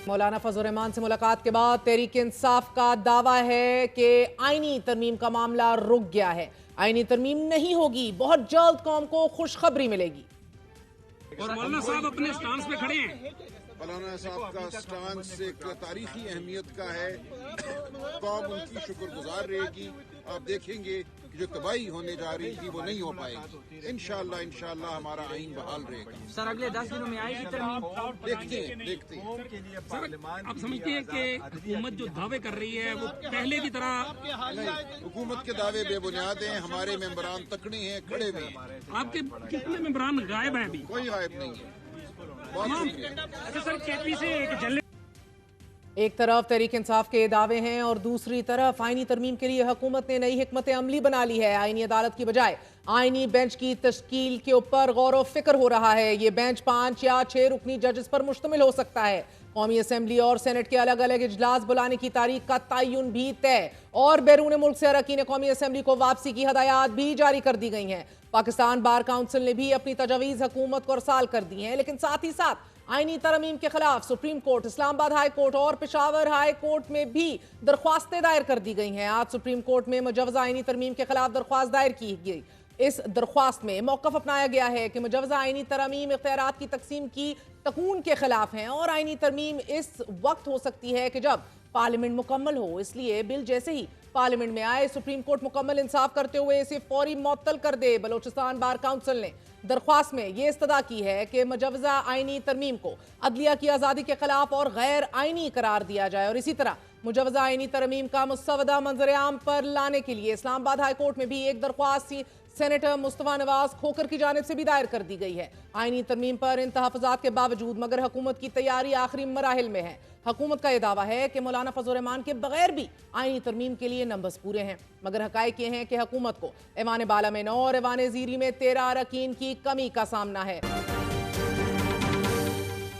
मौलाना फजल रहमान से मुलाकात के बाद तहरीक इंसाफ का दावा है कि आईनी तरमीम का मामला रुक गया है। आईनी तरमीम नहीं होगी, बहुत जल्द कौम को खुशखबरी मिलेगी। और मौलाना साहब अपने स्टांस पे खड़े हैं। मौलाना साहब का स्टांस एक तारीखी अहमियत का है। कौम उनकी शुक्रगुजार रहेगी। आप देखेंगे कि जो तबाही होने जा रही थी वो नहीं हो पाएगी। इंशाअल्लाह हमारा आइन बहाल रहेगा। सर अगले 10 दिनों में आएगी तरमीम? देखते हैं। सर आप समझते हैं कि हुकूमत जो दावे कर रही है वो पहले की तरह? नहीं, हुकूमत के दावे बेबुनियाद हैं। हमारे मेंबरान तकड़े हैं, खड़े हुए हैं। आपके कितने मेंबरान गायब हैं अभी? कोई गायब नहीं है। बहुत शुक्रिया। अच्छा सर, केपी से एक जल्द एक तरफ तहरीक इंसाफ के दावे हैं और दूसरी तरफ आईनी तरमीम के लिए हुकूमत ने नई हिकमत अमली बना ली है। आईनी अदालत की बजाय आईनी बेंच की तश्कील के ऊपर गौर व फिक्र हो रहा है। ये बेंच 5 या 6 रुकनी जजेस पर मुश्तमिल हो सकता है। कौमी असम्बली और सेनेट के अलग अलग इजलास बुलाने की तारीख का तयन भी तय और बैरून मुल्क से अरकान कौमी असम्बली को वापसी की हदायत भी जारी कर दी गई हैं। पाकिस्तान बार काउंसिल ने भी अपनी तजावीज़ हुकूमत को अरसाल कर दी हैं, लेकिन साथ ही साथ आईनी तरमीम के खिलाफ supreme court, Islamabad high court और पेशावर हाई कोर्ट में भी दरख्वास्तें दायर कर दी गई हैं। आज सुप्रीम कोर्ट में मुजवजा आईनी तरमीम के खिलाफ दरख्वास्त दायर की गई। इस दरख्वास्त में मौक़िफ़ अपनाया गया है कि मुजवजा आईनी तरमीम इख्तियारात की तकसीम की तकून के खिलाफ हैं और आईनी तरमीम इस वक्त हो सकती है कि जब पार्लियामेंट मुकम्मल हो। इसलिए बिल जैसे ही पार्लियामेंट में आए सुप्रीम कोर्ट मुकम्मल इंसाफ करते हुए इसे फौरी मुअत्तल कर दे। बलोचिस्तान बार काउंसिल ने दरख्वास्त में ये इस्तदा की है कि मुजवजा आईनी तरमीम को अदलिया की आज़ादी के खिलाफ और गैर आईनी करार दिया जाए और इसी तरह मुजवजा आईनी तरमीम का मुसवदा मंजर आम पर लाने के लिए इस्लामाबाद हाई कोर्ट में भी एक दरख्वास्त सेनेटर मुस्तफा नवाज खोकर की जानिब से भी दायर कर दी गई है। आईनी तरमीम पर इन तहफ़्फ़ुज़ात के बावजूद मगर हुकूमत की तैयारी आखिरी मराहिल में है। हुकूमत का यह दावा है कि मौलाना फजल रहमान के बगैर भी आईनी तरमीम के लिए नंबर्स पूरे हैं, मगर हकायक ये हैं कि हुकूमत को ऐवान बाला में 9 और ऐवान ज़ीरी में 13 अरकान की कमी का सामना है।